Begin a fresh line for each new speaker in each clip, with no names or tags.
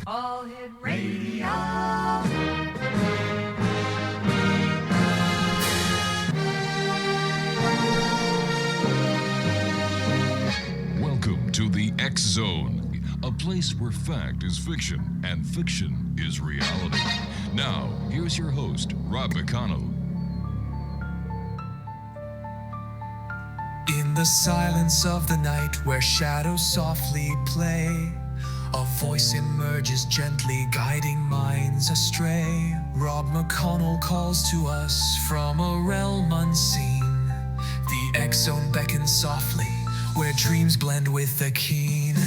All Hit Radio.
Welcome to the X Zone, a place where fact is fiction and fiction is reality. Now, here's your host, Rob McConnell.
In the silence of the night where shadows softly play, a voice emerges gently guiding minds astray. Rob McConnell calls to us from a realm unseen. The X Zone beckons softly where dreams blend with the keen.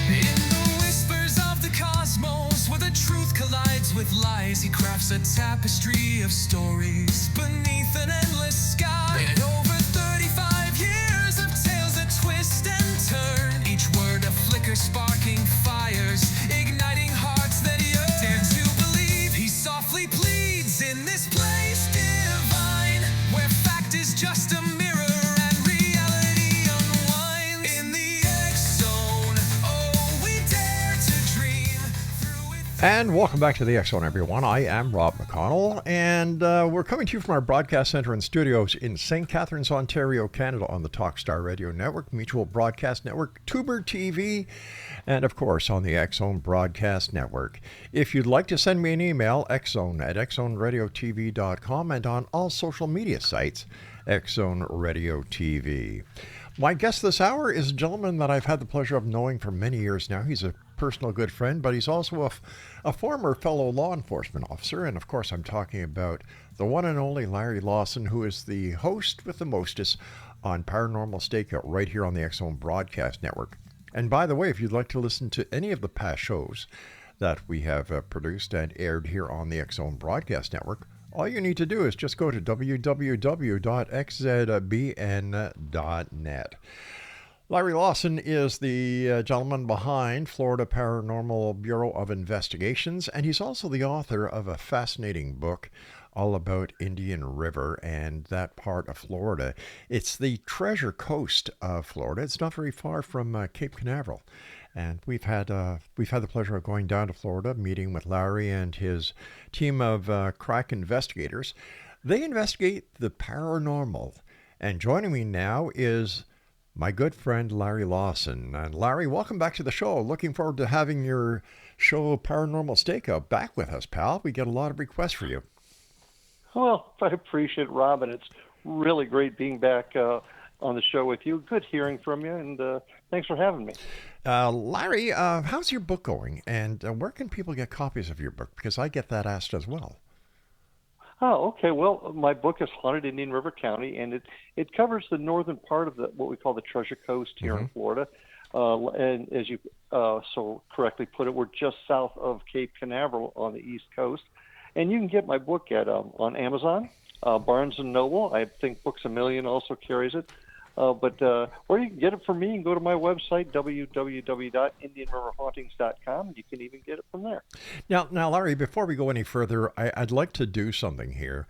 In the whispers of the cosmos where the truth collides with lies, he crafts a tapestry of stories beneath an endless sky. And over 35 years of tales that twist and turn, each word a flicker sparking fires, igniting hearts that yearn. Dare to believe he softly pleads in this place divine, where fact is just a mirror and reality unwinds. In the X Zone, oh, we dare to dream through it.
And welcome back to the X Zone, everyone. I am Rob McConnell, and we're coming to you from our broadcast center and studios in St. Catharines, Ontario, Canada, on the Talkstar Radio Network, Mutual Broadcast Network, Tuber TV, and of course on the X Zone Broadcast Network. If you'd like to send me an email, xzone@xzoneradiotv.com, and on all social media sites, X Zone Radio TV. My guest this hour is a gentleman that I've had the pleasure of knowing for many years now. He's a personal good friend, but he's also a former fellow law enforcement officer. And of course, I'm talking about the one and only Larry Lawson, who is the host with the mostest on Paranormal StakeOut right here on the X Zone Broadcast Network. And by the way, if you'd like to listen to any of the past shows that we have produced and aired here on the X Zone Broadcast Network, all you need to do is just go to www.xzbn.net. Larry Lawson is the gentleman behind Florida Paranormal Bureau of Investigations, and he's also the author of a fascinating book all about Indian River and that part of Florida. It's the Treasure Coast of Florida. It's not very far from Cape Canaveral. And we've had the pleasure of going down to Florida, meeting with Larry and his team of crack investigators. They investigate the paranormal. And joining me now is my good friend Larry Lawson. And Larry, welcome back to the show. Looking forward to having your show Paranormal Stakeout back with us, pal. We get a lot of requests for you.
Well, I appreciate it, Rob, and it's really great being back on the show with you. Good hearing from you, and thanks for having me.
Larry, how's your book going? And where can people get copies of your book? Because I get that asked as well.
Oh, okay. Well, my book is Haunted Indian River County, and it covers the northern part of what we call the Treasure Coast here in Florida. And as you so correctly put it, we're just south of Cape Canaveral on the east coast. And you can get my book at on Amazon, Barnes & Noble. I think Books A Million also carries it. But or you can get it from me and go to my website, www.indianriverhauntings.com, and you can even get it from there.
Now, Larry, before we go any further, I'd like to do something here.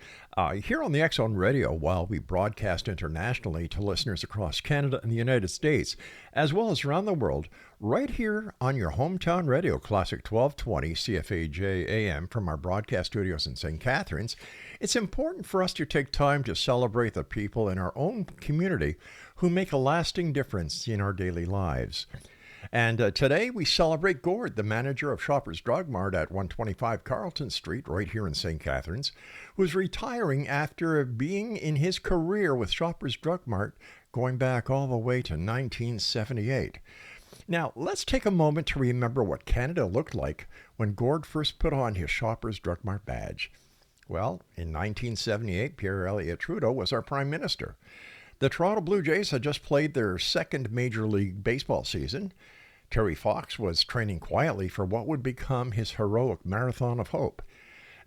Here on the X Zone Radio, while we broadcast internationally to listeners across Canada and the United States, as well as around the world, right here on your hometown radio, Classic 1220 CFAJ AM from our broadcast studios in St. Catharines, it's important for us to take time to celebrate the people in our own community who make a lasting difference in our daily lives. And today we celebrate Gord, the manager of Shoppers Drug Mart at 125 Carlton Street, right here in St. Catharines, who's retiring after being in his career with Shoppers Drug Mart going back all the way to 1978. Now, let's take a moment to remember what Canada looked like when Gord first put on his Shoppers Drug Mart badge. Well, in 1978, Pierre Elliott Trudeau was our Prime Minister. The Toronto Blue Jays had just played their second Major League Baseball season. Terry Fox was training quietly for what would become his heroic Marathon of Hope.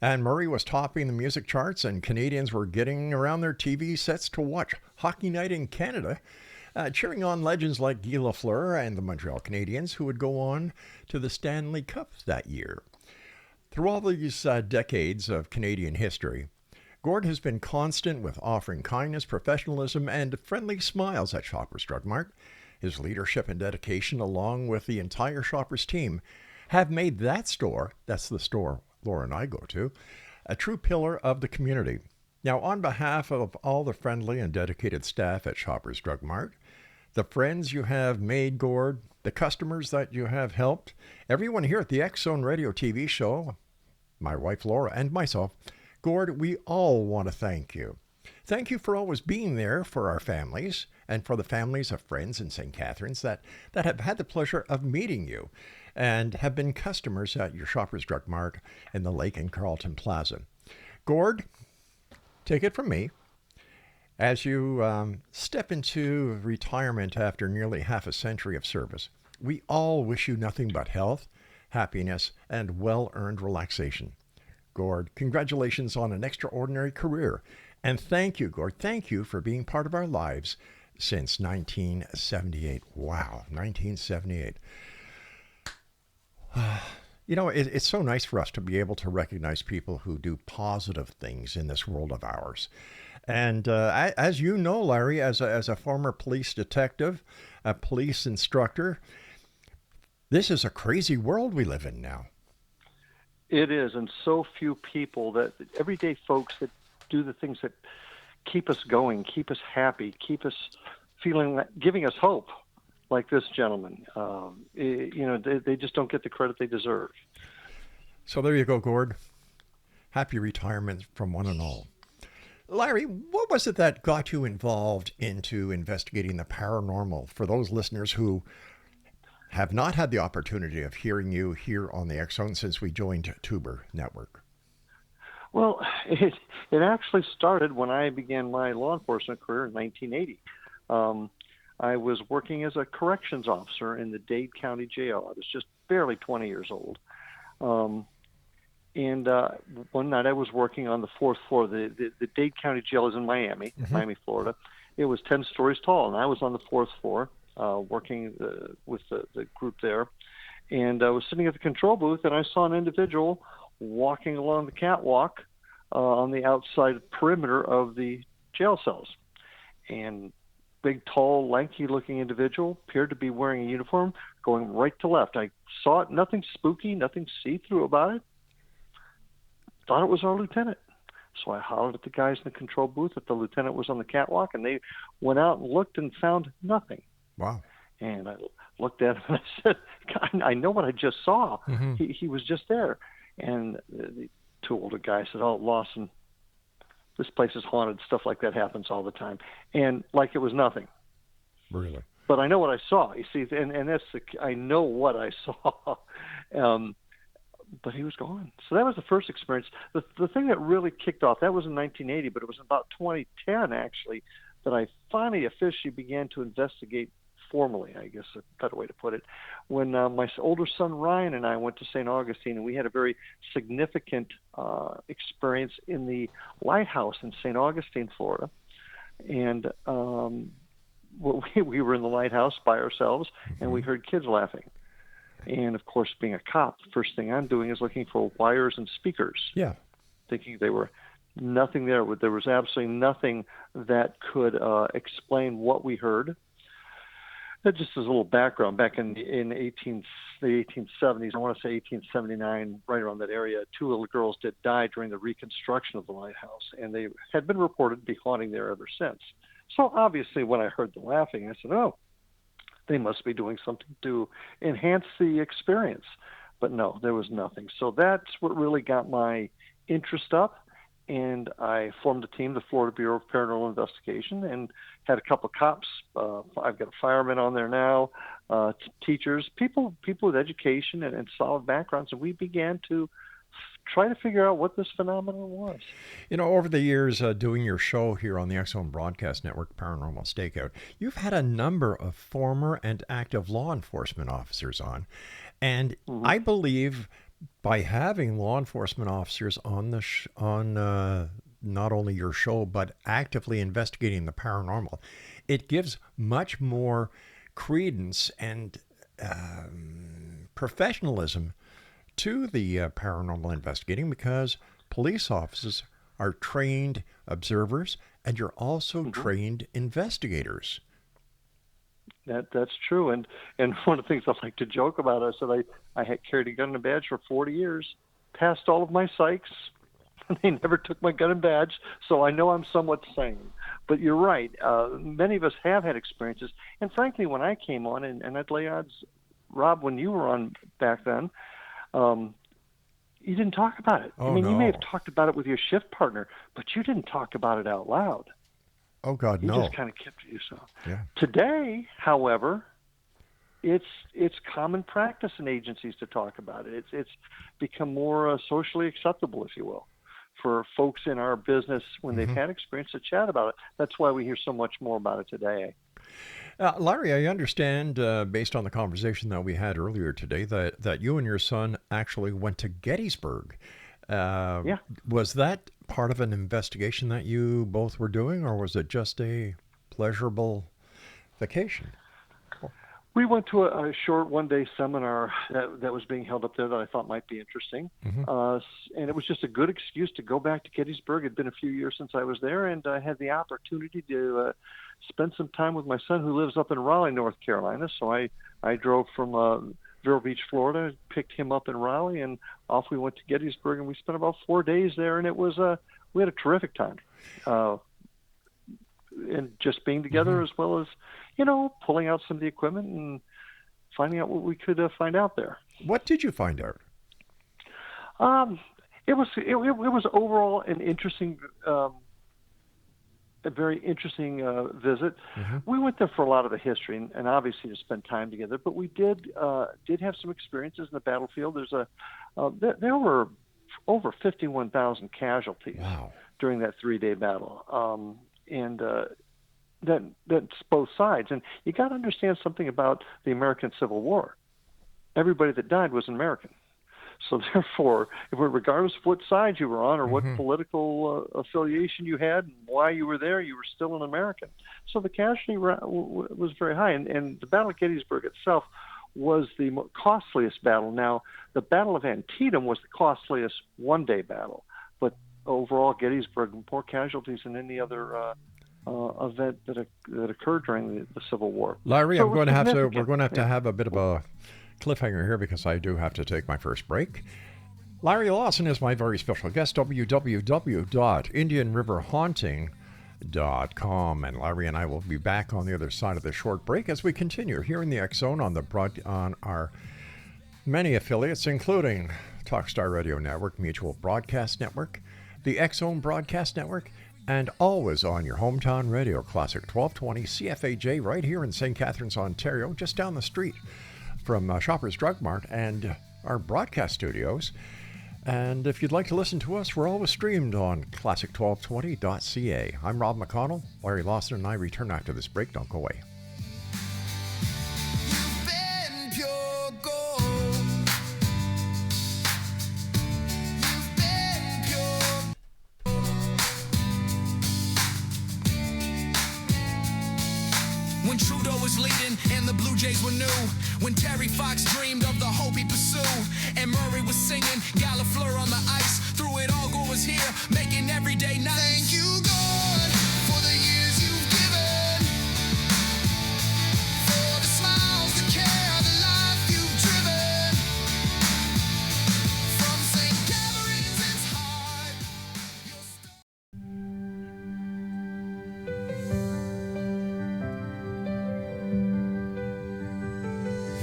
Anne Murray was topping the music charts, and Canadians were getting around their TV sets to watch Hockey Night in Canada, cheering on legends like Guy Lafleur and the Montreal Canadiens, who would go on to the Stanley Cup that year. Through all these decades of Canadian history, Gord has been constant with offering kindness, professionalism, and friendly smiles at Shoppers Drug Mart. His leadership and dedication, along with the entire Shoppers team, have made that store, that's the store Laura and I go to, a true pillar of the community. Now, on behalf of all the friendly and dedicated staff at Shoppers Drug Mart, the friends you have made, Gord, the customers that you have helped, everyone here at the X Zone Radio TV show, my wife Laura and myself, Gord, we all want to thank you. Thank you for always being there for our families and for the families of friends in St. Catharines that have had the pleasure of meeting you and have been customers at your Shoppers Drug Mart in the Lake and Carlton Plaza. Gord, take it from me. As you step into retirement after nearly half a century of service, we all wish you nothing but health, happiness, and well-earned relaxation. Gord, congratulations on an extraordinary career. And thank you, Gord. Thank you for being part of our lives since 1978. Wow, 1978. You know, it's so nice for us to be able to recognize people who do positive things in this world of ours. And as you know, Larry, as a former police detective, a police instructor, this is a crazy world we live in now.
It is, and so few people, that everyday folks that do the things that keep us going, keep us happy, keep us feeling, giving us hope, like this gentleman. They just don't get the credit they deserve.
So there you go, Gord. Happy retirement from one and all. Larry, what was it that got you involved into investigating the paranormal? For those listeners who have not had the opportunity of hearing you here on the X Zone since we joined Tuber Network.
Well, it actually started when I began my law enforcement career in 1980. I was working as a corrections officer in the Dade County Jail. I was just barely 20 years old. And one night I was working on the fourth floor. The Dade County Jail is in Miami, Miami, Florida. It was 10 stories tall, and I was on the fourth floor working with the group there. And I was sitting at the control booth, and I saw an individual walking along the catwalk on the outside perimeter of the jail cells. And big, tall, lanky-looking individual appeared to be wearing a uniform going right to left. I saw it, nothing spooky, nothing see-through about it. Thought it was our lieutenant. So I hollered at the guys in the control booth that the lieutenant was on the catwalk, and they went out and looked and found nothing.
Wow.
And I looked at him and I said, God, I know what I just saw. He was just there. And the two older guys said, oh, Lawson, this place is haunted. Stuff like that happens all the time. And like it was nothing.
Really?
But I know what I saw. You see, and that's I know what I saw. But he was gone. So that was the first experience. The thing that really kicked off, that was in 1980, but it was about 2010, actually, that I finally officially began to investigate formally, I guess a better way to put it, when my older son Ryan and I went to St. Augustine, and we had a very significant experience in the lighthouse in St. Augustine, Florida. And we were in the lighthouse by ourselves, and we heard kids laughing. And, of course, being a cop, the first thing I'm doing is looking for wires and speakers. Yeah. Thinking they were nothing there. There was absolutely nothing that could explain what we heard. That just as a little background, back in the 1870s, I want to say 1879, right around that area, two little girls did die during the reconstruction of the lighthouse, and they had been reported to be haunting there ever since. So obviously when I heard the laughing, I said, oh, they must be doing something to enhance the experience. But no, there was nothing. So that's what really got my interest up. And I formed a team, the Florida Bureau of Paranormal Investigation, and had a couple of cops. I've got a fireman on there now, teachers, people with education and solid backgrounds. And we began to try to figure out what this phenomenon was.
You know, over the years doing your show here on the X Zone Broadcast Network, Paranormal StakeOut, you've had a number of former and active law enforcement officers on. And I believe by having law enforcement officers on not only your show, but actively investigating the paranormal, it gives much more credence and professionalism to the paranormal investigating, because police officers are trained observers, and you're also
Mm-hmm.
trained investigators.
That's true, and one of the things I like to joke about is that I had carried a gun and a badge for 40 years, passed all of my psychs, and they never took my gun and badge, so I know I'm somewhat sane. But you're right, many of us have had experiences, and frankly, when I came on, and I'd lay odds, Rob, when you were on back then, you didn't talk about it.
Oh,
I mean, you
no.
may have talked about it with your shift partner, but you didn't talk about it out loud.
Oh, God,
You
no.
just kind of kept it to yourself.
Yeah.
Today, however, it's common practice in agencies to talk about it. It's become more socially acceptable, if you will, for folks in our business when they've had experience to chat about it. That's why we hear so much more about it today.
Larry, I understand, based on the conversation that we had earlier today, that you and your son actually went to Gettysburg.
Yeah.
Was that part of an investigation that you both were doing, or was it just a pleasurable vacation?
We went to a short one-day seminar that was being held up there that I thought might be interesting. And it was just a good excuse to go back to Gettysburg. It had been a few years since I was there, and I had the opportunity to spend some time with my son who lives up in Raleigh, North Carolina. So I drove from Vero Beach, Florida, picked him up in Raleigh, and off we went to Gettysburg, and we spent about 4 days there, and it was we had a terrific time. And just being together, as well as, pulling out some of the equipment and finding out what we could find out there.
What did you find out?
It was overall an interesting, a very interesting visit. We went there for a lot of the history and obviously to spend time together. But we did have some experiences in the battlefield. There were over 51,000 casualties during that 3-day battle. And that's both sides. And you got to understand something about the American Civil War. Everybody that died was an American. So therefore, regardless of what side you were on or what political affiliation you had and why you were there, you were still an American. So the casualty was very high. And the Battle of Gettysburg itself was the costliest battle. Now, the Battle of Antietam was the costliest one-day battle. But overall, Gettysburg, more casualties than any other event that occurred during the Civil War.
Larry,
So
we're going to have to have a bit of a cliffhanger here because I do have to take my first break. Larry Lawson is my very special guest, www.indianriverhaunting.com. And Larry and I will be back on the other side of the short break as we continue here in the X Zone on our many affiliates, including Talkstar Radio Network, Mutual Broadcast Network, the X Zone Broadcast Network, and always on your hometown radio, Classic 1220 CFAJ, right here in St. Catharines, Ontario, just down the street from Shoppers Drug Mart and our broadcast studios. And if you'd like to listen to us, we're always streamed on classic1220.ca. I'm Rob McConnell. Larry Lawson and I return after this break. Don't go away.
You've been pure gold. You've been pure. When Trudeau was leading and the Blue Jays were new, when Terry Fox dreamed of the hope he pursued, and Murray was singing Gallifleur on the ice, through it all Gore was here, making every day nice. Thank you, God, for the years you've given, for the smiles, the care, the life you've driven. From St. Catharines, it's hard.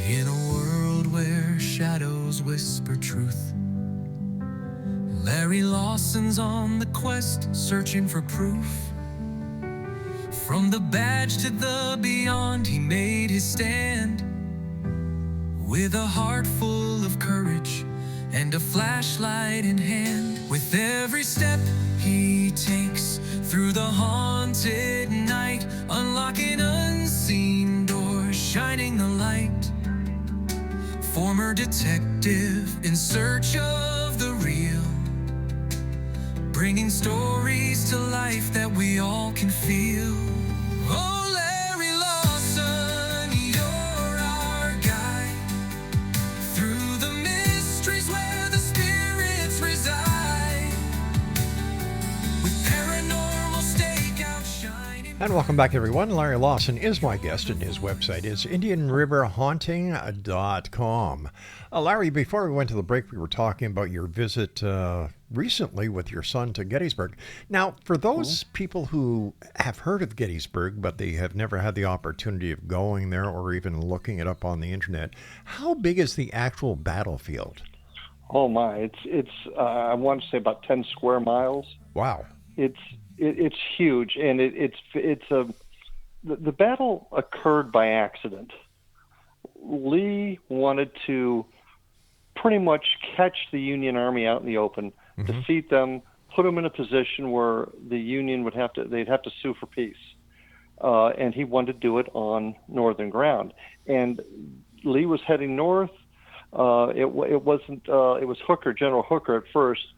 In a world where shadows whisper truth, Larry Lawson's on the quest, searching for proof. From the badge to the beyond, he made his stand. With a heart full of courage and a flashlight in hand. With every step he takes through the haunted night, unlocking unseen doors, shining the light. Former detective in search of the real, bringing stories to life that we all can feel. Oh, Larry Lawson, you're our guide through the mysteries where the spirits reside.
And welcome back, everyone. Larry Lawson is my guest, and his website is IndianRiverHaunting.com. Larry, before we went to the break, we were talking about your visit recently with your son to Gettysburg. Now, for those people who have heard of Gettysburg, but they have never had the opportunity of going there or even looking it up on the internet, how big is the actual battlefield?
Oh my! It's I want to say about 10 square miles.
Wow!
It's huge, and the battle occurred by accident. Lee wanted to pretty much catch the Union Army out in the open, defeat them, put them in a position where the Union they'd have to sue for peace, and he wanted to do it on northern ground. And Lee was heading north. It was Hooker, General Hooker at first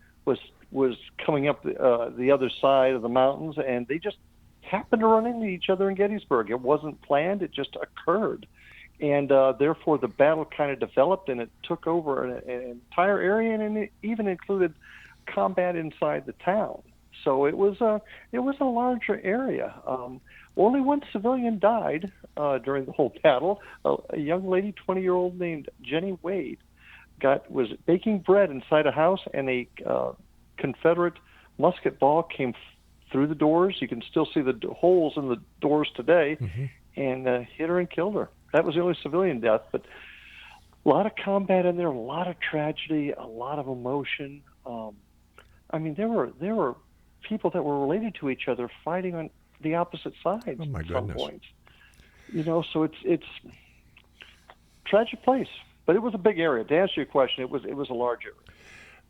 was coming up the other side of the mountains, and they just happened to run into each other in Gettysburg. It wasn't planned; it just occurred, and therefore the battle kind of developed, and it took over an entire area, and it even included combat inside the town. So it was a larger area. Only one civilian died during the whole battle. A young lady, 20-year-old named Jenny Wade, was baking bread inside a house, and a Confederate musket ball came through the doors. You can still see the holes in the doors today, and hit her and killed her. That was the only civilian death, but a lot of combat in there, a lot of tragedy, a lot of emotion. I mean, there were people that were related to each other fighting on the opposite sides
Oh my
at
goodness.
some point. You know, so it's tragic place, but it was a big area. To answer your question, it was a large area.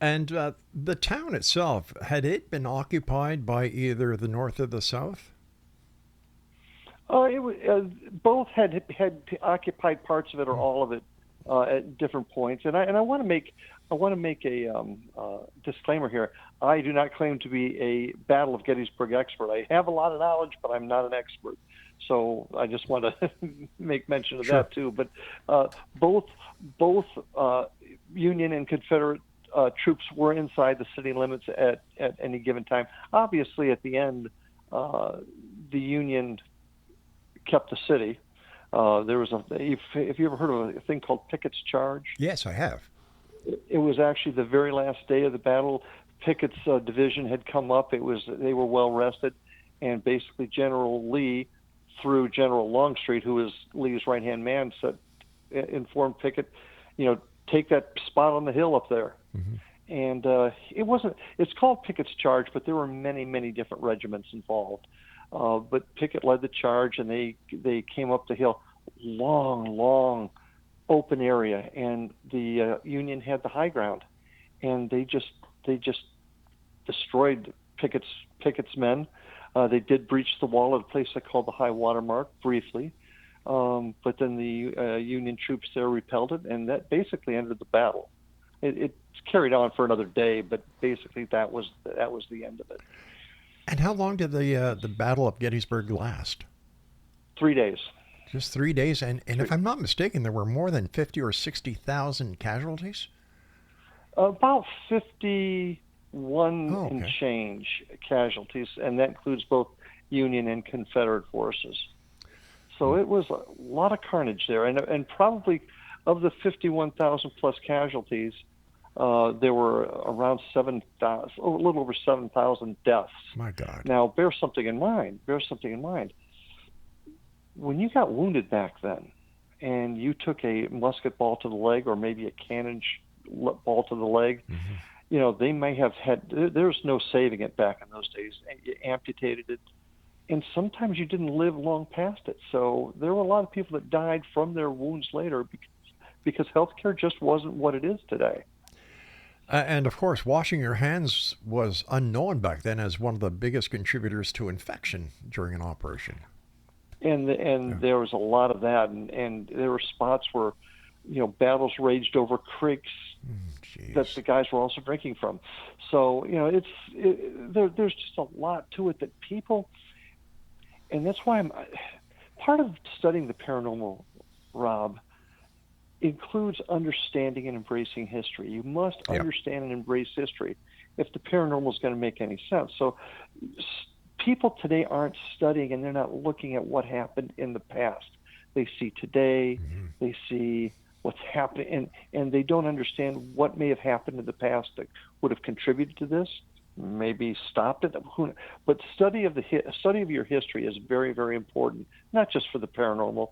And the town itself, had it been occupied by either the North or the South?
It was, both had occupied parts of it or all of it at different points. And I want to make a disclaimer here. I do not claim to be a Battle of Gettysburg expert. I have a lot of knowledge, but I'm not an expert. So I just want to make mention of that too. But both Union and Confederate troops were inside the city limits at any given time. Obviously, at the end, the Union kept the city. There was if you ever heard of a thing called Pickett's Charge?
Yes, I have.
It was actually the very last day of the battle. Pickett's division had come up. They were well rested, and basically General Lee, through General Longstreet, who was Lee's right-hand man, informed Pickett, take that spot on the hill up there. And it's called Pickett's Charge, but there were many, many different regiments involved. But Pickett led the charge, and they came up the hill, long open area, and the Union had the high ground, and they just destroyed Pickett's men. They did breach the wall at a place they called the High Water Mark briefly, but then the Union troops there repelled it, and that basically ended the battle. It's carried on for another day, but basically that was the end of it.
And how long did the Battle of Gettysburg last?
3 days.
Just 3 days, and if I'm not mistaken, there were more than 50 or 60,000 casualties.
About 51 and change casualties, and that includes both Union and Confederate forces. So it was a lot of carnage there, and probably of the 51,000 plus casualties, there were around a little over 7,000 deaths.
My God!
Now, bear something in mind. When you got wounded back then, and you took a musket ball to the leg, or maybe a cannon ball to the leg, they may have had. There's no saving it back in those days. You amputated it, and sometimes you didn't live long past it. So there were a lot of people that died from their wounds later because healthcare just wasn't what it is today.
And of course, washing your hands was unknown back then as one of the biggest contributors to infection during an operation. And
there was a lot of that, and there were spots where, battles raged over creeks that the guys were also drinking from. So there's just a lot to it that people, and that's why part of studying the paranormal, Rob, includes understanding and embracing history. You must understand and embrace history if the paranormal is going to make any sense. So people today aren't studying, and they're not looking at what happened in the past. They see today, they see what's happening, and they don't understand what may have happened in the past that would have contributed to this, maybe stopped it. But study of your history is very, very important, not just for the paranormal,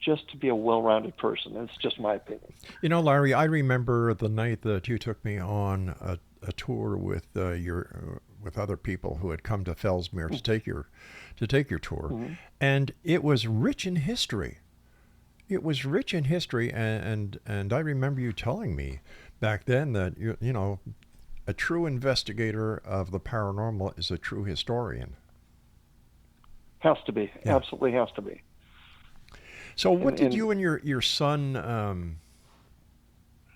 just to be a well-rounded person. That's just my opinion.
You know, Larry, I remember the night that you took me on a tour with with other people who had come to Fellsmere to take your tour, and it was rich in history. It was rich in history, and I remember you telling me back then that you know, a true investigator of the paranormal is a true historian.
Has to be. Yeah. Absolutely has to be.
So what did you and your son,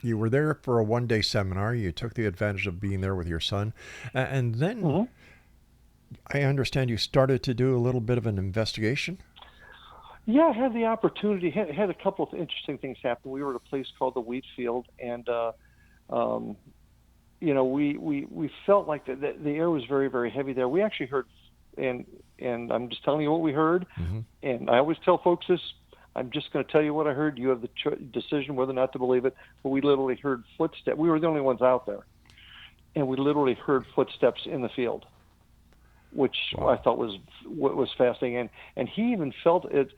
you were there for a one-day seminar, you took the advantage of being there with your son, and then I understand you started to do a little bit of an investigation?
Yeah, I had the opportunity, had a couple of interesting things happen. We were at a place called the Wheat Field, and you know, we felt like the air was very, very heavy there. We actually heard, and I'm just telling you what we heard, and I always tell folks this, I'm just going to tell you what I heard. You have the decision whether or not to believe it, but we literally heard footsteps. We were the only ones out there, and we literally heard footsteps in the field, which I thought was fascinating. And he even felt it.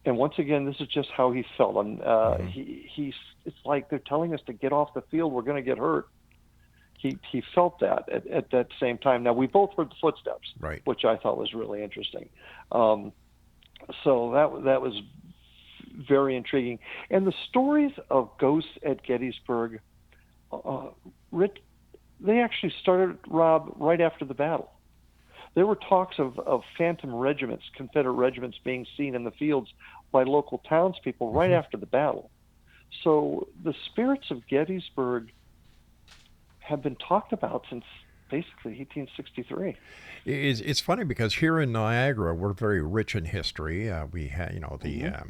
And once again, this is just how he felt. And it's like they're telling us to get off the field. We're going to get hurt. He felt that at that same time. Now, we both heard the footsteps,
right,
which I thought was really interesting. So that was very intriguing. And the stories of ghosts at Gettysburg, Rick, they actually started, Rob, right after the battle. There were talks of phantom regiments, Confederate regiments, being seen in the fields by local townspeople right after the battle. So the spirits of Gettysburg have been talked about since basically 1863.
It's funny because here in Niagara, we're very rich in history. We had, you know, the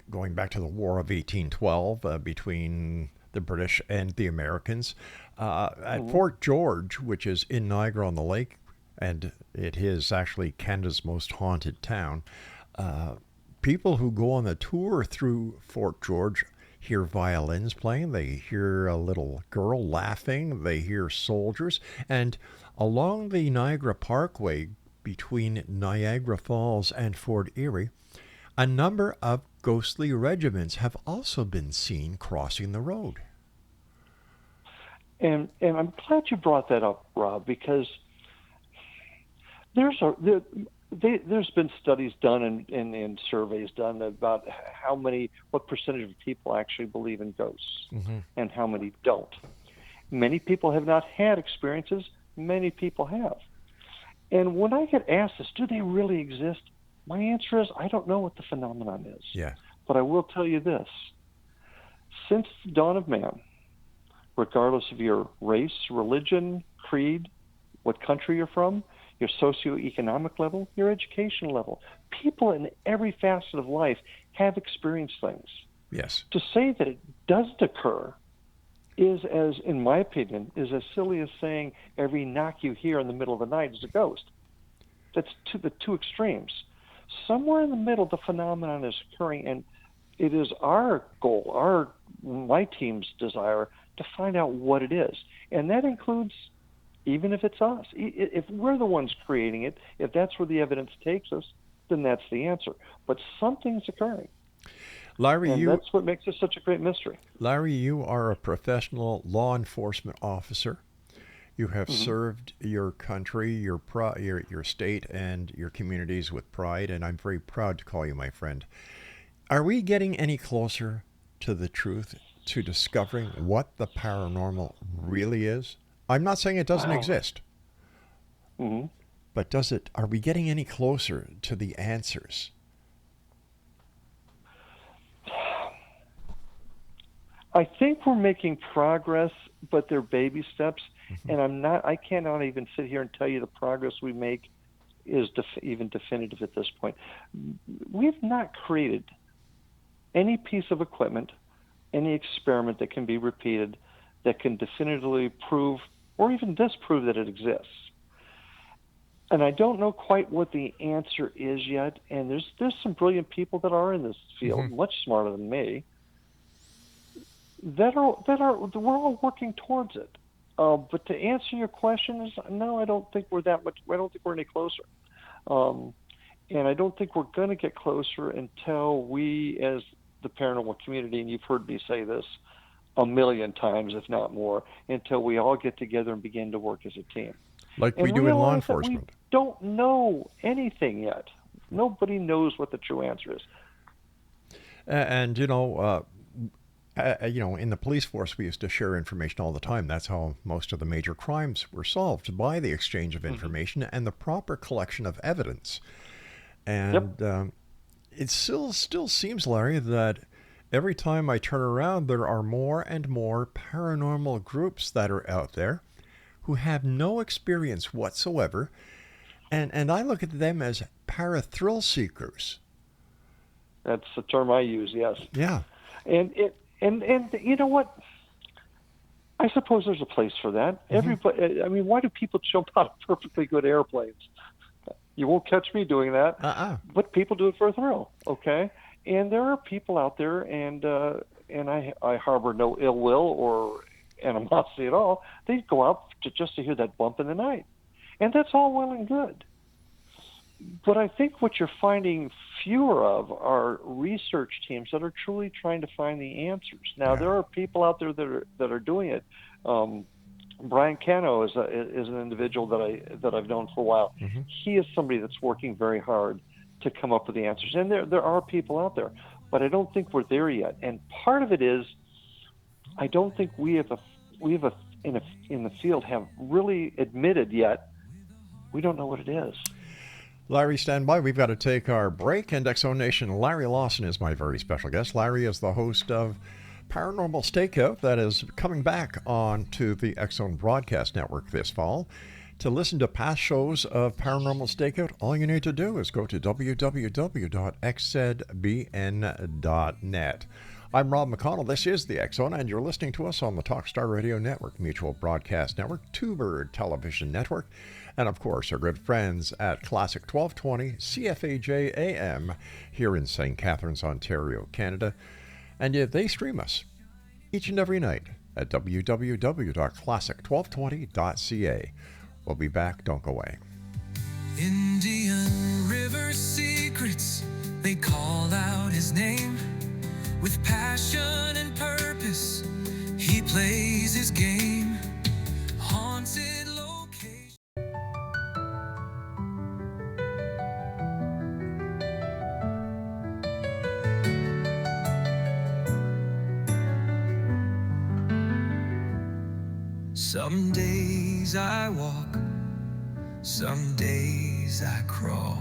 going back to the War of 1812 between the British and the Americans. At Fort George, which is in Niagara-on-the-Lake, and it is actually Canada's most haunted town, people who go on the tour through Fort George hear violins playing, they hear a little girl laughing, they hear soldiers, and along the Niagara Parkway between Niagara Falls and Fort Erie, a number of ghostly regiments have also been seen crossing the road.
And I'm glad you brought that up, Rob, because there's been studies done and surveys done about what percentage of people actually believe in ghosts and how many don't. Many people have not had experiences. Many people have. And when I get asked this, do they really exist? My answer is, I don't know what the phenomenon is.
Yeah.
But I will tell you this. Since the dawn of man, regardless of your race, religion, creed, what country you're from, your socioeconomic level, your education level, people in every facet of life have experienced things.
Yes.
To say that it doesn't occur is, as in my opinion, is as silly as saying every knock you hear in the middle of the night is a ghost. That's the two extremes. Somewhere in the middle, the phenomenon is occurring, and it is our goal, my team's desire, to find out what it is. And that includes, even if it's us, if we're the ones creating it, if that's where the evidence takes us, then that's the answer. But something's occurring.
Larry,
that's what makes it such a great mystery.
Larry, you are a professional law enforcement officer. You have served your country, your state, and your communities with pride, and I'm very proud to call you my friend. Are we getting any closer to the truth, to discovering what the paranormal really is? I'm not saying it doesn't exist, but are we getting any closer to the answers?
I think we're making progress, but they're baby steps, and I cannot even sit here and tell you the progress we make is even definitive at this point. We've not created any piece of equipment, any experiment that can be repeated, that can definitively prove or even disprove that it exists. And I don't know quite what the answer is yet. And there's some brilliant people that are in this field, much smarter than me, that are we're all working towards it. But to answer your question is no, I don't think we're that much. I don't think we're any closer. And I don't think we're going to get closer until we, as the paranormal community, and you've heard me say this a million times, if not more, until we all get together and begin to work as a team.
Like we do in law enforcement.
We don't know anything yet. Nobody knows what the true answer is.
And in the police force, we used to share information all the time. That's how most of the major crimes were solved, by the exchange of information and the proper collection of evidence. And it still seems, Larry, that every time I turn around, there are more and more paranormal groups that are out there who have no experience whatsoever. And I look at them as para-thrill seekers.
That's the term I use, yes.
Yeah.
And you know what? I suppose there's a place for that. Everybody. I mean, why do people jump out of perfectly good airplanes? You won't catch me doing that. But people do it for a thrill, okay? And there are people out there, and I harbor no ill will or animosity at all. They go out just to hear that bump in the night, and that's all well and good. But I think what you're finding fewer of are research teams that are truly trying to find the answers. Now, there are people out there that are doing it. Brian Cano is an individual that I've known for a while. He is somebody that's working very hard to come up with the answers, and there are people out there, but I don't think we're there yet. And part of it is, I don't think we in the field have really admitted yet we don't know what it is.
Larry, stand by. We've got to take our break. And X Zone Nation, Larry Lawson is my very special guest. Larry is the host of Paranormal StakeOut that is coming back onto the X Zone Broadcast Network this fall. To listen to past shows of Paranormal StakeOut, all you need to do is go to www.xzbn.net. I'm Rob McConnell. This is the X Zone, and you're listening to us on the Talkstar Radio Network, Mutual Broadcast Network, Two Bird Television Network, and of course our good friends at Classic 1220 CFAJ AM here in St. Catharines, Ontario, Canada. And yet they stream us each and every night at www.classic1220.ca. We'll be back. Don't go away.
Indian River secrets, they call out his name. With passion and purpose, he plays his game. Haunted location. Some days I walk, some days I crawl,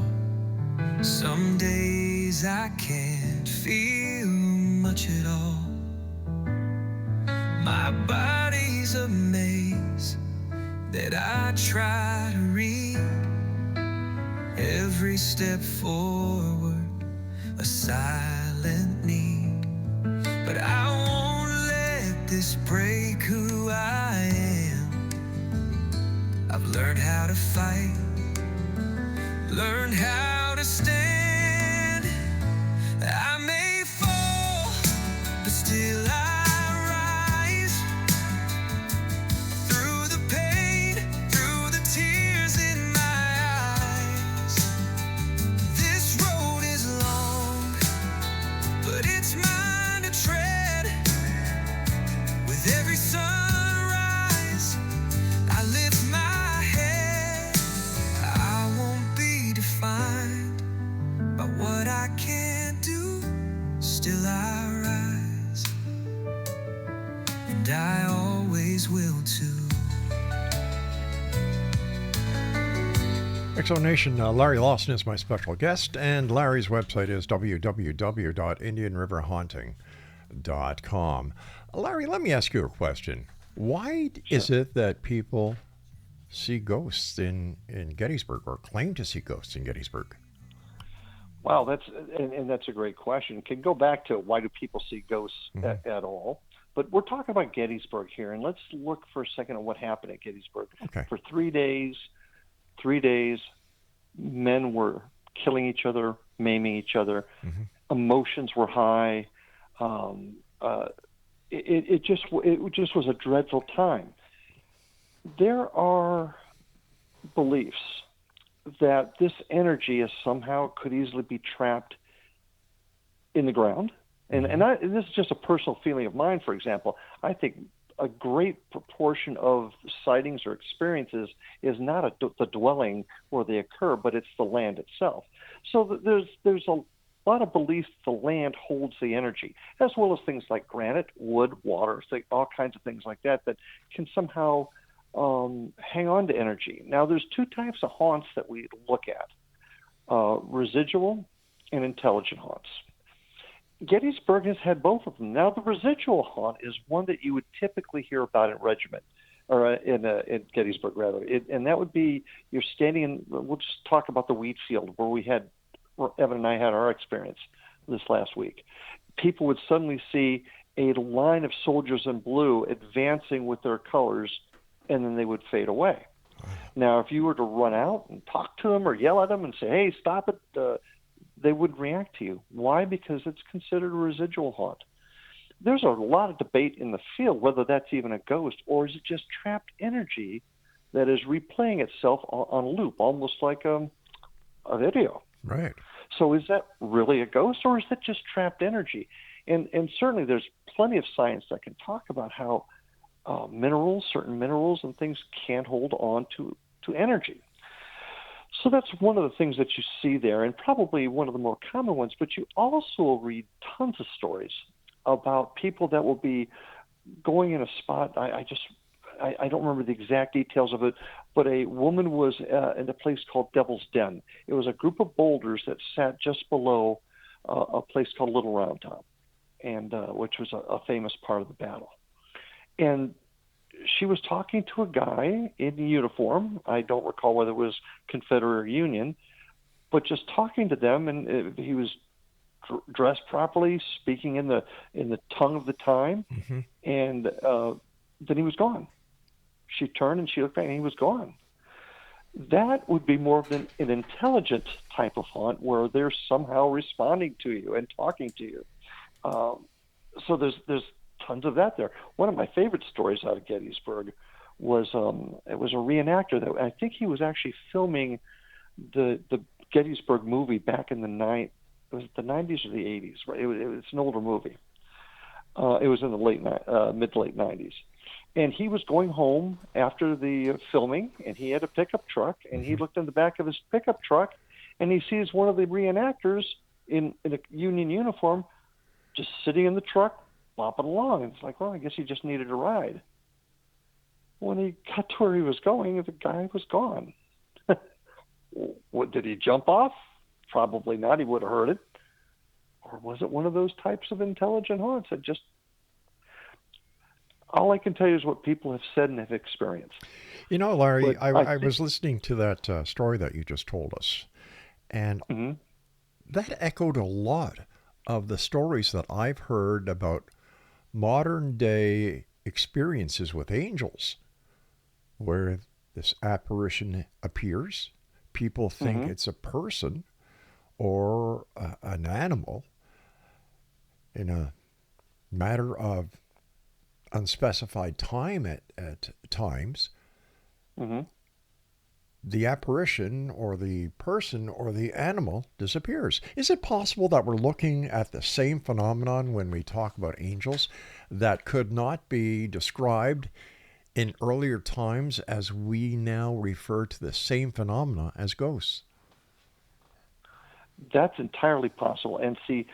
some days I can't feel much at all. My body's a maze that I try to read. Every step forward, a silent need. But I won't let this break who I am. I've learned how to fight, learned how to stand. I may fall, but still I rise. Through the pain, through the tears in my eyes. This road is long, but it's mine to tread. With every sunrise, I lift my head. I won't be defined by what I can't do. Still I rise, and I always will too.
X Zone Nation, Larry Lawson is my special guest, and Larry's website is www.indianriverhaunting.com. Larry, let me ask you a question. Why is it that people see ghosts in Gettysburg, or claim to see ghosts in Gettysburg?
Wow, that's a great question. Can go back to why do people see ghosts at all? But we're talking about Gettysburg here, and let's look for a second at what happened at Gettysburg.
Okay.
For 3 days, men were killing each other, maiming each other. Emotions were high. It just was a dreadful time. There are beliefs that this energy is somehow could easily be trapped in the ground. And this is just a personal feeling of mine, for example. I think a great proportion of sightings or experiences is not the dwelling where they occur, but it's the land itself. So there's a lot of belief the land holds the energy, as well as things like granite, wood, water, all kinds of things like that can somehow hang on to energy. Now, there's two types of haunts that we look at, residual and intelligent haunts. Gettysburg has had both of them. Now, the residual haunt is one that you would typically hear about in Regiment, or in Gettysburg, rather. And that would be you're standing in, we'll just talk about the wheat field where Evan and I had our experience this last week. People would suddenly see a line of soldiers in blue advancing with their colors, and then they would fade away. Now, if you were to run out and talk to them or yell at them and say, hey, stop it, they wouldn't react to you. Why? Because it's considered a residual haunt. There's a lot of debate in the field whether that's even a ghost or is it just trapped energy that is replaying itself on a loop, almost like a video.
Right.
So is that really a ghost or is that just trapped energy? And certainly there's plenty of science that can talk about how certain minerals and things can hold on to energy. So that's one of the things that you see there, and probably one of the more common ones, but you also read tons of stories about people that will be going in a spot. I don't remember the exact details of it, but a woman was in a place called Devil's Den. It was a group of boulders that sat just below a place called Little Round Top, and which was a famous part of the battle. And she was talking to a guy in uniform. I don't recall whether it was Confederate or Union, but just talking to them, and he was dressed properly, speaking in the tongue of the time, and then he was gone. She turned and she looked back, and he was gone. That would be more of an intelligent type of haunt where they're somehow responding to you and talking to you. So there's tons of that there. One of my favorite stories out of Gettysburg was it was a reenactor that I think he was actually filming the Gettysburg movie back in the 90s or the 80s, right? It's an older movie. It was in the mid to late 90s. And he was going home after the filming, and he had a pickup truck, and he looked in the back of his pickup truck, and he sees one of the reenactors in a Union uniform just sitting in the truck, bopping along. And it's like, well, I guess he just needed a ride. When he got to where he was going, the guy was gone. What, did he jump off? Probably not. He would have heard it. Or was it one of those types of intelligent haunts that just... All I can tell you is what people have said and have experienced.
You know, Larry, I was listening to that story that you just told us, and that echoed a lot of the stories that I've heard about modern day experiences with angels, where this apparition appears. People think it's a person or an animal in a matter of unspecified time at times. The apparition or the person or the animal disappears. Is it possible that we're looking at the same phenomenon when we talk about angels that could not be described in earlier times as we now refer to the same phenomena as ghosts?
That's entirely possible. And see,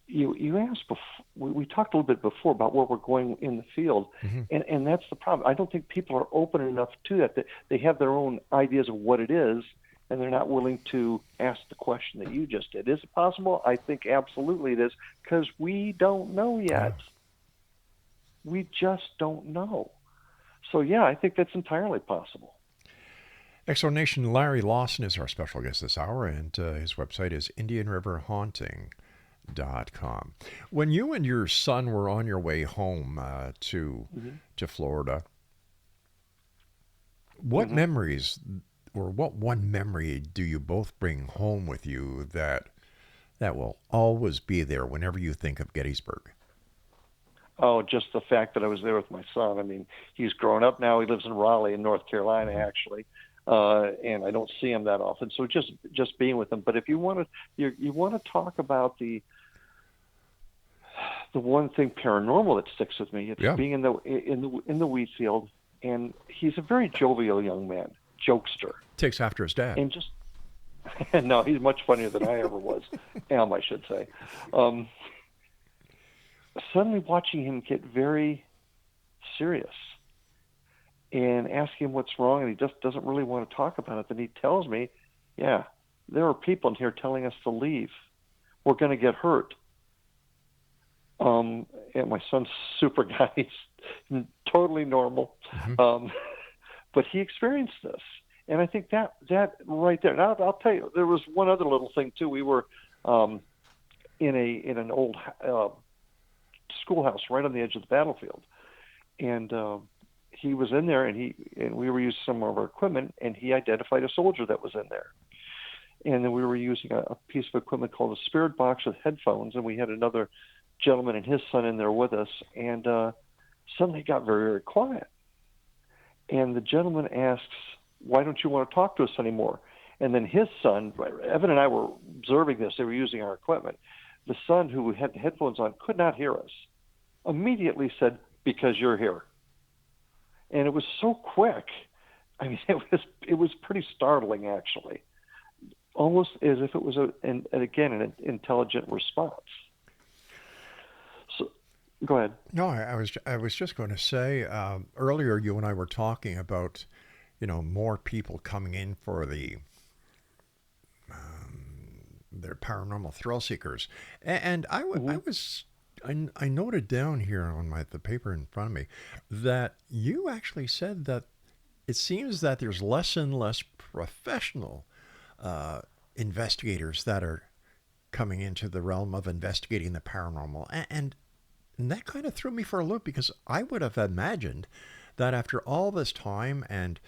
you asked before, we talked a little bit before about where we're going in the field, and that's the problem. I don't think people are open enough to that. They have their own ideas of what it is, and they're not willing to ask the question that you just did. Is it possible? I think absolutely it is, because we don't know yet. We just don't know. So, yeah, I think that's entirely possible.
Exonation Larry Lawson is our special guest this hour, and his website is IndianRiverHaunting.com. When you and your son were on your way home to Florida, what memories what one memory do you both bring home with you that will always be there whenever you think of Gettysburg?
Oh, just the fact that I was there with my son. I mean, he's grown up now. He lives in Raleigh, in North Carolina, actually, and I don't see him that often. So just being with him. But if you want to talk about the one thing paranormal that sticks with me, it's being in the wheat field, and he's a very jovial young man, jokester.
Takes after his dad.
And just no, he's much funnier than I ever was. I should say. Suddenly watching him get very serious and asking him what's wrong, and he just doesn't really want to talk about it. Then he tells me, yeah, there are people in here telling us to leave. We're going to get hurt. And my son's super guy. He's totally normal. But he experienced this. And I think that right there. Now, I'll tell you, there was one other little thing, too. We were in an old schoolhouse right on the edge of the battlefield, and he was in there, and we were using some of our equipment, and he identified a soldier that was in there. And then we were using a piece of equipment called a spirit box with headphones, and we had another gentleman and his son in there with us, and suddenly it got very, very quiet. And the gentleman asks, "Why don't you want to talk to us anymore?" And then his son, Evan and I were observing this. They were using our equipment. The son, who had the headphones on, could not hear us. Immediately said, "Because you're here." And it was so quick. I mean, it was pretty startling, actually, almost as if it was an intelligent response. So, go ahead.
No, I was just going to say earlier, you and I were talking about, more people coming in for their paranormal thrill seekers, and I noted down here on the paper in front of me that you actually said that it seems that there's less and less professional investigators that are coming into the realm of investigating the paranormal, and that kind of threw me for a loop, because I would have imagined that after all this time and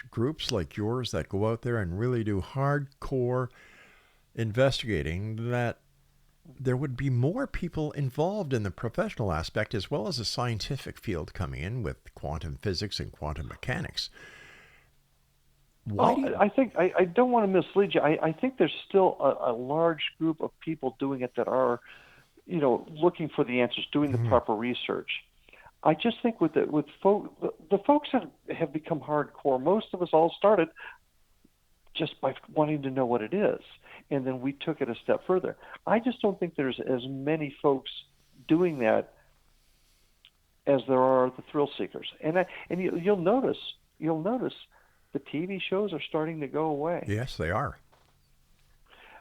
groups like yours that go out there and really do hardcore investigating, that there would be more people involved in the professional aspect as well as the scientific field coming in with quantum physics and quantum mechanics.
I think I don't want to mislead you. I think there's still a large group of people doing it that are, looking for the answers, doing the proper research. I just think the folks that have become hardcore, most of us all started just by wanting to know what it is, and then we took it a step further. I just don't think there's as many folks doing that as there are the thrill seekers. And you'll notice the TV shows are starting to go away.
Yes, they are.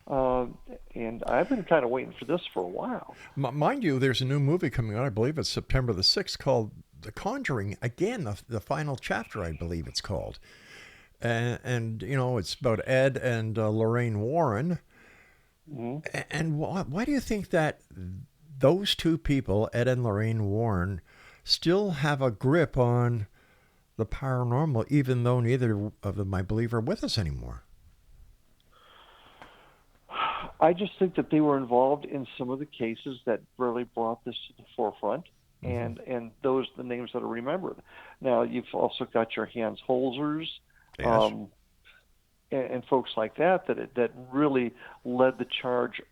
And I've been kind of waiting for this for a while.
Mind you, there's a new movie coming out, I believe it's September the 6th, called The Conjuring. Again, the final chapter, I believe it's called. And it's about Ed and Lorraine Warren. Mm-hmm. And why do you think that those two people, Ed and Lorraine Warren, still have a grip on the paranormal, even though neither of them, I believe, are with us anymore?
I just think that they were involved in some of the cases that really brought this to the forefront, and those are the names that are remembered. Now, you've also got your Hans Holzers,
yes,
and folks like that really led the charge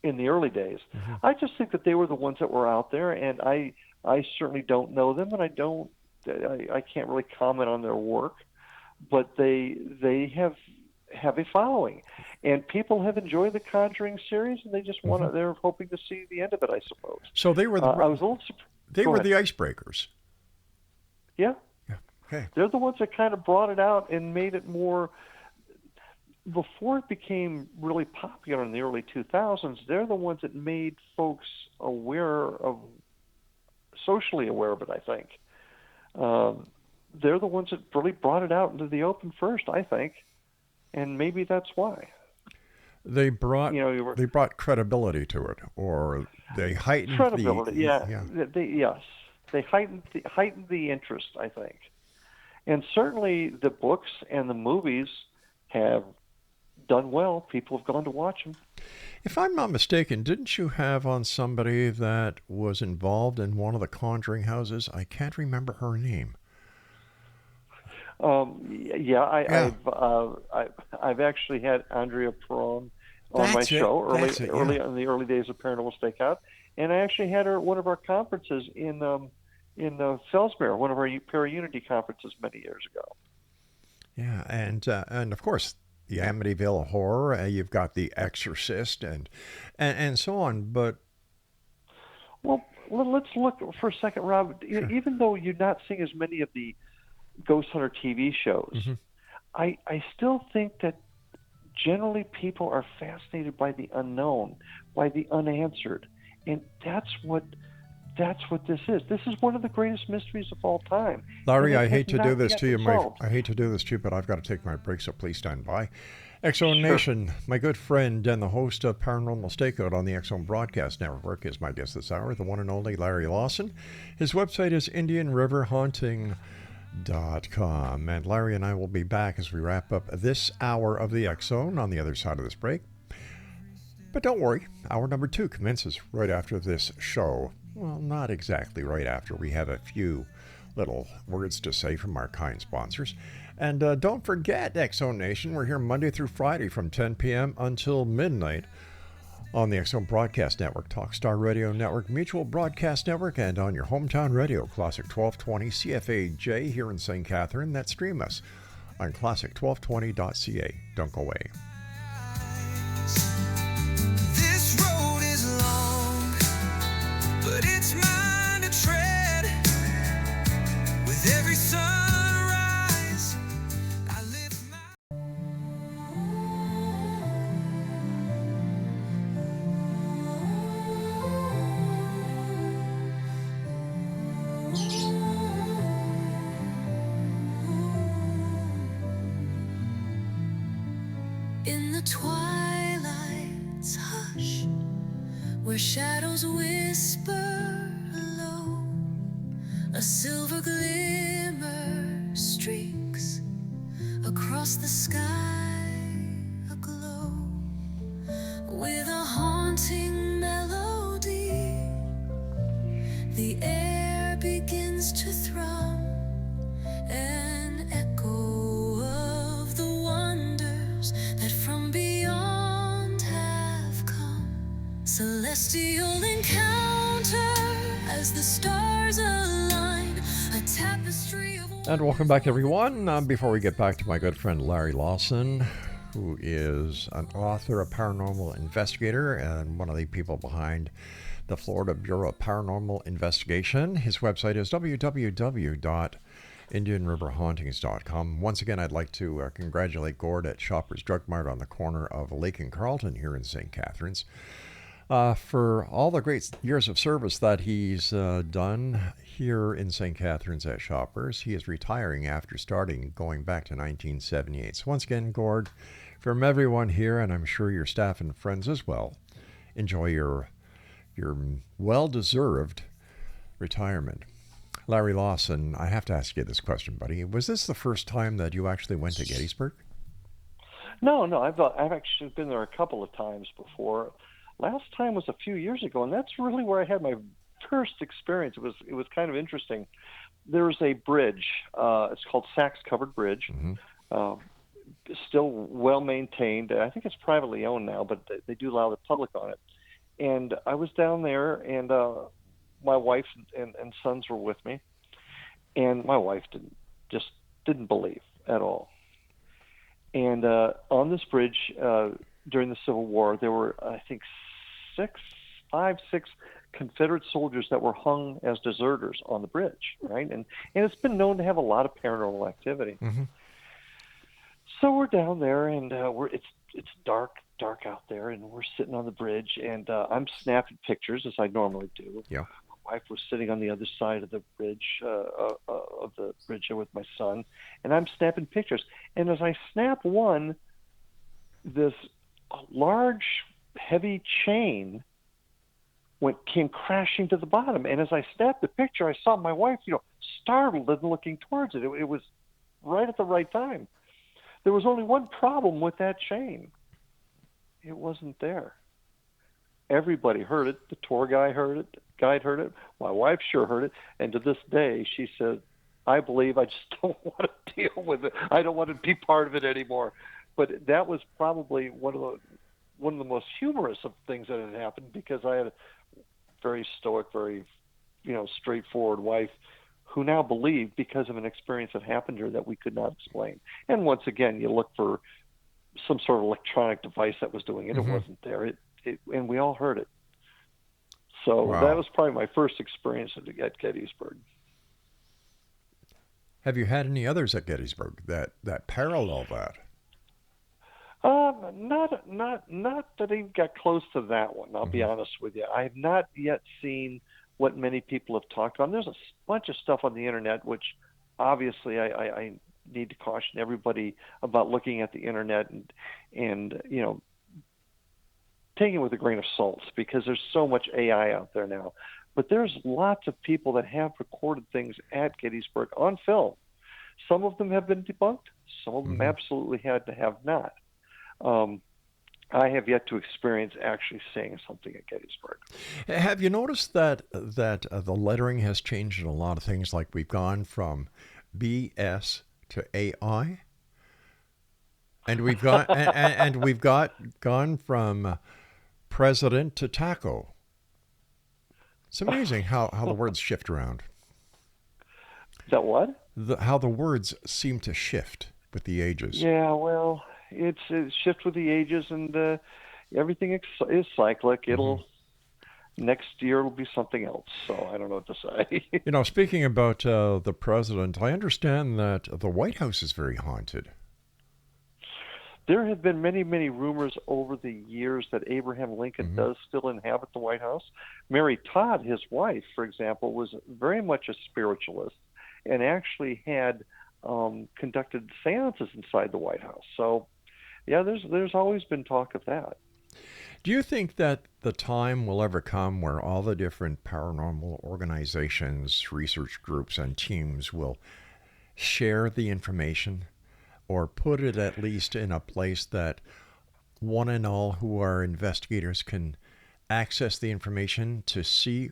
in the early days. Mm-hmm. I just think that they were the ones that were out there, and I certainly don't know them, and I can't really comment on their work, but they have a following, and people have enjoyed the Conjuring series, and they just want to. They're hoping to see the end of it, I suppose.
So they were.
I was a little surprised.
They were the icebreakers.
Yeah.
Okay.
They're the ones that kind of brought it out and made it more. Before it became really popular in the early 2000s, they're the ones that made folks socially aware of it, I think. They're the ones that really brought it out into the open first, I think, and maybe that's why.
They brought credibility to it, or they heightened
credibility. They heightened the interest, I think. And certainly the books and the movies have done well. People have gone to watch them.
If I'm not mistaken, didn't you have on somebody that was involved in one of the Conjuring houses? I can't remember her name.
Yeah. I've actually had Andrea Perron on my show early in the early days of Paranormal Stakeout, and I actually had her at one of our conferences in Fellsmere, one of our Para-Unity conferences many years ago.
Yeah, and of course the Amityville Horror. You've got The Exorcist, and so on. But
well, let's look for a second, Rob.
Sure.
Even though you're not seeing as many of the Ghost Hunter TV shows,
mm-hmm.
I still think that generally people are fascinated by the unknown, by the unanswered, and that's what this is. This is one of the greatest mysteries of all time.
Larry, I hate to do this to you. I hate to do this to you, but I've got to take my break, so please stand by. X-Zone Nation, my good friend and the host of Paranormal Stakeout on the X-Zone Broadcast Network is my guest this hour, the one and only Larry Lawson. His website is IndianRiverHaunting.com. And Larry and I will be back as we wrap up this hour of the X-Zone on the other side of this break. But don't worry, hour number 2 commences right after this show. Well, not exactly right after. We have a few little words to say from our kind sponsors. And don't forget, X-Zone Nation, we're here Monday through Friday from 10 p.m. until midnight on the X-Zone Broadcast Network, Talkstar Radio Network, Mutual Broadcast Network, and on your hometown radio, Classic 1220 CFAJ here in St. Catherine, that stream us on classic1220.ca. Don't go away.
This road is long, but it's mine to tread. With every sunrise, I lift my... In the twilight's hush, where shadows whisper low, a silver glimmer streaks across the sky aglow, with a haunting melody. The air begins to thrum, an echo of the wonders that from beyond have come. Celestial encounter as the stars align, a tapestry of...
And welcome back, everyone. Before we get back to my good friend Larry Lawson, who is an author, a paranormal investigator, and one of the people behind the Florida Bureau of Paranormal Investigation. His website is www.indianriverhauntings.com. Once again, I'd like to congratulate Gord at Shoppers Drug Mart on the corner of Lake and Carlton here in St. Catharines for all the great years of service that he's done here in St. Catharines at Shoppers. He is retiring after starting going back to 1978. So once again, Gord, from everyone here, and I'm sure your staff and friends as well, enjoy your well-deserved retirement. Larry Lawson, I have to ask you this question, buddy. Was this the first time that you actually went to Gettysburg?
No, I've actually been there a couple of times before. Last time was a few years ago, and that's really where I had my first experience. It was kind of interesting. There's a bridge. It's called Sachs Covered Bridge.
Mm-hmm.
Still well maintained. I think it's privately owned now, but they do allow the public on it. And I was down there, and my wife and sons were with me, and my wife didn't believe at all. And on this bridge during the Civil War, there were, I think, six Confederate soldiers that were hung as deserters on the bridge, right? And it's been known to have a lot of paranormal activity.
Mm-hmm.
So we're down there, and it's dark out there, and we're sitting on the bridge, and I'm snapping pictures as I normally do.
Yeah.
My wife was sitting on the other side of the bridge with my son, and I'm snapping pictures. And as I snap one, this large, heavy chain came crashing to the bottom. And as I snapped the picture, I saw my wife, startled and looking towards it. It was right at the right time. There was only one problem with that chain. It wasn't there. Everybody heard it. The tour guide heard it. My wife sure heard it. And to this day, she said, I believe, I just don't want to deal with it. I don't want to be part of it anymore. But that was probably one of the most humorous of things that had happened, because I had a very stoic, very, straightforward wife who now believed, because of an experience that happened to her that we could not explain. And once again, you look for some sort of electronic device that was doing it. It wasn't there. And we all heard it. So
Wow.
That was probably my first experience at Gettysburg.
Have you had any others at Gettysburg that parallel that?
Not that I got close to that one. I'll be honest with you. I have not yet seen what many people have talked on. There's a bunch of stuff on the internet, which obviously I need to caution everybody about looking at the internet and taking it with a grain of salt, because there's so much AI out there now. But there's lots of people that have recorded things at Gettysburg on film. Some of them have been debunked. Some of them absolutely have not. I have yet to experience actually seeing something at Gettysburg.
Have you noticed that the lettering has changed in a lot of things? Like we've gone from BS to AI, and we've got and we've gone from president to taco. It's amazing how the words shift around.
Is that what?
How the words seem to shift with the ages.
Yeah, well, it's shift with the ages, and everything is cyclic. Next year it'll be something else. So I don't know what to say.
Speaking about the president, I understand that the White House is very haunted.
There have been many, many rumors over the years that Abraham Lincoln does still inhabit the White House. Mary Todd, his wife, for example, was very much a spiritualist and actually had conducted seances inside the White House. So, yeah, there's always been talk of that.
Do you think that the time will ever come where all the different paranormal organizations, research groups, and teams will share the information, or put it at least in a place that one and all who are investigators can access the information to see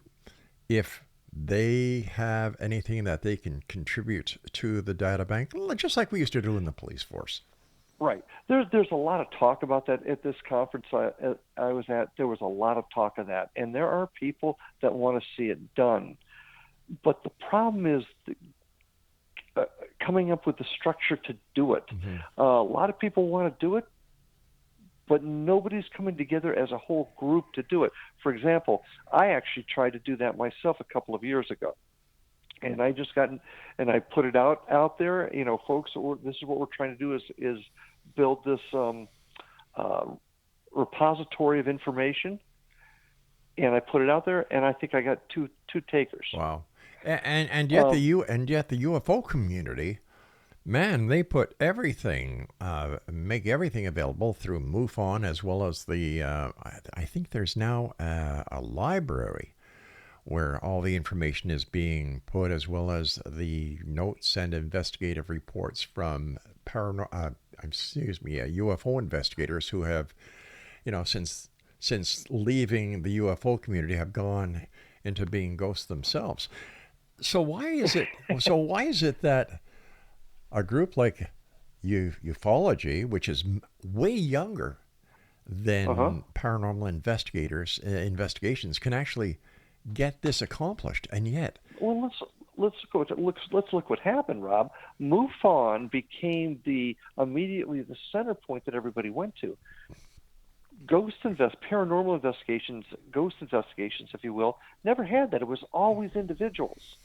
if they have anything that they can contribute to the data bank, just like we used to do in the police force?
Right. There's a lot of talk about that at this conference I was at. There was a lot of talk of that, and there are people that want to see it done. But the problem is coming up with the structure to do it. A lot of people want to do it, but nobody's coming together as a whole group to do it. For example, I actually tried to do that myself a couple of years ago. And I just and I put it out there, folks, this is what we're trying to do is build this repository of information. And I put it out there, and I think I got two takers.
Wow. And yet the UFO community, man, they put everything, make everything available through MUFON, as well as the, I think there's now a library where all the information is being put, as well as the notes and investigative reports from UFO investigators who have, since leaving the UFO community, have gone into being ghosts themselves. So why is it that a group like ufology, which is way younger than paranormal investigations, can actually get this accomplished, and yet?
Well, let's look what happened, Rob. MUFON became immediately the center point that everybody went to. Paranormal investigations, ghost investigations, if you will, never had that. It was always individuals.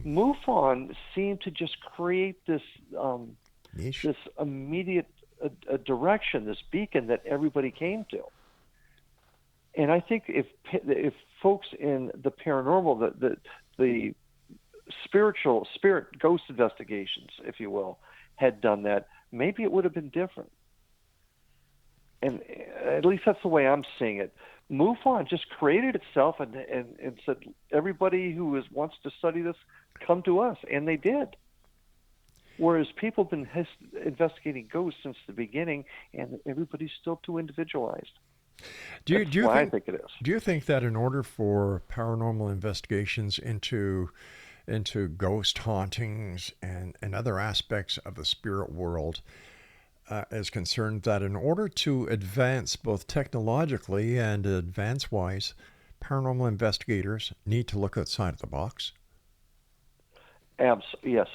MUFON seemed to just create this this immediate direction, this beacon that everybody came to. And I think if folks in the paranormal, the spirit ghost investigations, if you will, had done that, maybe it would have been different. And at least that's the way I'm seeing it. MUFON just created itself and said, everybody who wants to study this, come to us. And they did. Whereas people have been investigating ghosts since the beginning, and everybody's still too individualized. That's why I think it is.
Do you think that in order for paranormal investigations into ghost hauntings and other aspects of the spirit world is concerned, that in order to advance both technologically and advance-wise, paranormal investigators need to look outside of the box?
Yes.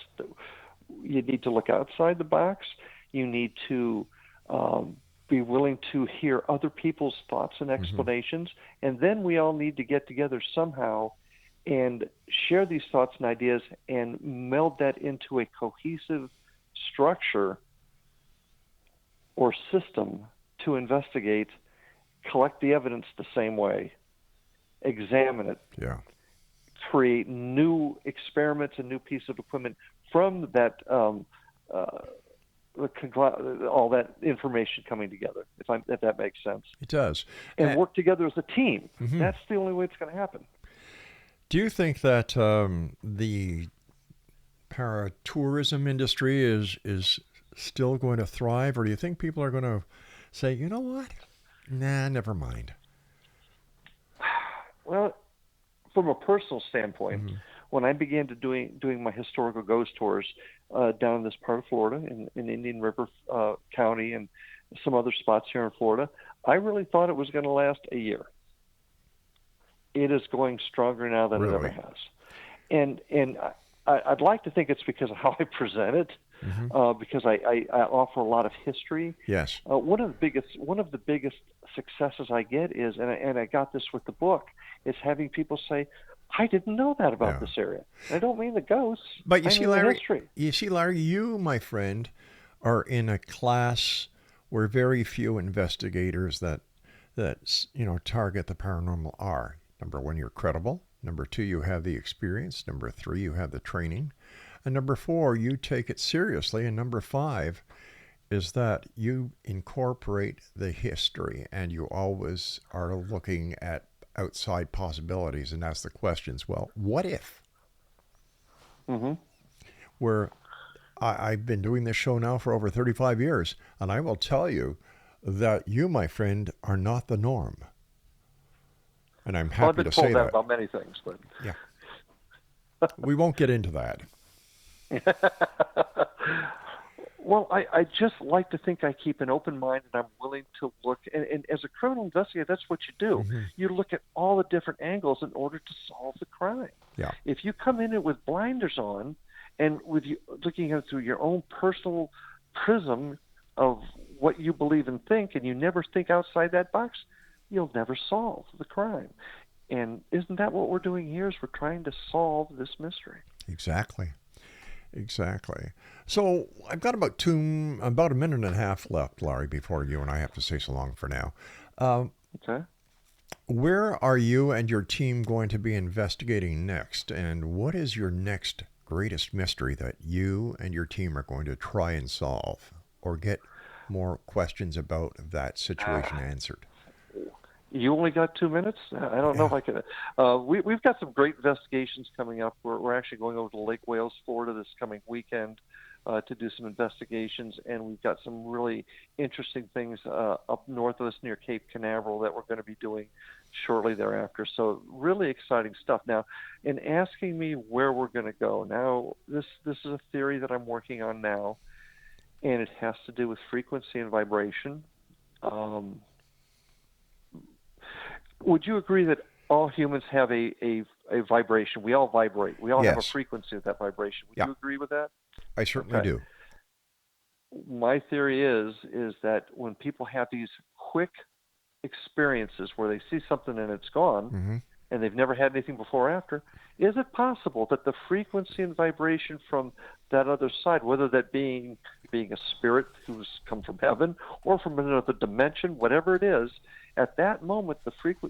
You need to look outside the box. You need to be willing to hear other people's thoughts and explanations. And then we all need to get together somehow and share these thoughts and ideas and meld that into a cohesive structure or system to investigate, collect the evidence the same way, examine it, create new experiments and new pieces of equipment from that, all that information coming together, if that makes sense.
It does.
And work together as a team. That's the only way it's going to happen.
Do you think that the paratourism industry is still going to thrive, or do you think people are going to say, you know what? Nah, never mind?
Well, from a personal standpoint, when I began to doing my historical ghost tours down in this part of Florida, in Indian River County and some other spots here in Florida, I really thought it was going to last a year. It is going stronger now than it ever has. And I'd like to think it's because of how I present it, because I offer a lot of history.
Yes.
One of the biggest successes I get is, and I got this with the book, is having people say, I didn't know that about this area. I don't mean the ghosts.
But you
I
see,
mean
Larry,
the history.
You, my friend, are in a class where very few investigators that target the paranormal are. Number one, you're credible. Number two, you have the experience. Number three, you have the training. And number four, you take it seriously. And number five is that you incorporate the history, and you always are looking at outside possibilities and ask the questions, well, what if? Where I've been doing this show now for over 35 years, and I will tell you that you, my friend, are not the norm. And I'm happy to say that.
I've been told that about many things, but
yeah, we won't get into that.
Well, I just like to think I keep an open mind, and I'm willing to look. And as a criminal investigator, that's what you do. You look at all the different angles in order to solve the crime.
Yeah.
If you come in it with blinders on, and with you looking at it through your own personal prism of what you believe and think, and you never think outside that box, you'll never solve the crime. And isn't that what we're doing here? Is we're trying to solve this mystery.
Exactly. So I've got about a minute and a half left, Larry, before you and I have to say so long for now.
Okay.
Where are you and your team going to be investigating next? And what is your next greatest mystery that you and your team are going to try and solve, or get more questions about that situation answered?
You only got 2 minutes? I don't know if I can. We've got some great investigations coming up. We're actually going over to Lake Wales, Florida this coming weekend to do some investigations, and we've got some really interesting things up north of us near Cape Canaveral that we're going to be doing shortly thereafter. So really exciting stuff. Now, in asking me where we're going to go, now this is a theory that I'm working on now, and it has to do with frequency and vibration. Would you agree that all humans have a vibration? We all vibrate. We all have a frequency of that vibration. Would you agree with that?
I certainly do.
My theory is that when people have these quick experiences where they see something and it's gone, and they've never had anything before or after, is it possible that the frequency and vibration from that other side, whether that being a spirit who's come from heaven or from another dimension, whatever it is, at that moment,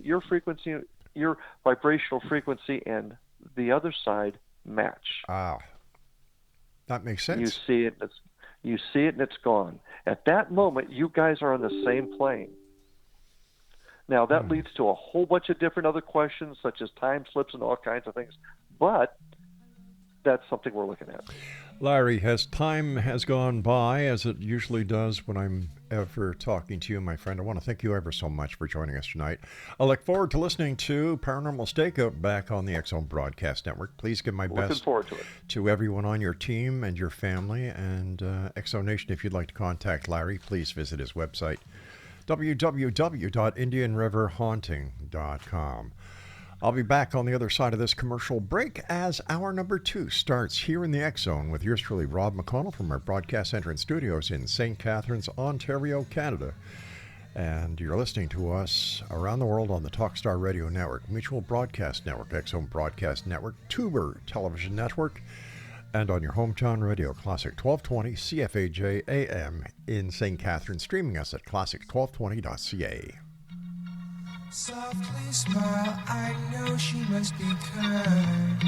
your frequency, your vibrational frequency, and the other side match.
That makes sense.
You see it, and it's gone. At that moment, you guys are on the same plane. Now, that leads to a whole bunch of different other questions, such as time slips and all kinds of things. But that's something we're looking at.
Larry, as time has gone by, as it usually does when I'm ever talking to you, my friend, I want to thank you ever so much for joining us tonight. I look forward to listening to Paranormal Stakeout back on the X-Zone Broadcast Network. Please give my best
forward to it.
to everyone on your team and your family. And X-Zone Nation, if you'd like to contact Larry, please visit his website, www.indianriverhaunting.com. I'll be back on the other side of this commercial break as hour number 2 starts here in the X-Zone with yours truly, Rob McConnell, from our broadcast center and studios in St. Catharines, Ontario, Canada. And you're listening to us around the world on the Talkstar Radio Network, Mutual Broadcast Network, X-Zone Broadcast Network, Tuber Television Network, and on your hometown radio, Classic 1220 CFAJ AM in St. Catharines, streaming us at classic1220.ca.
Softly smile, I know she must be kind.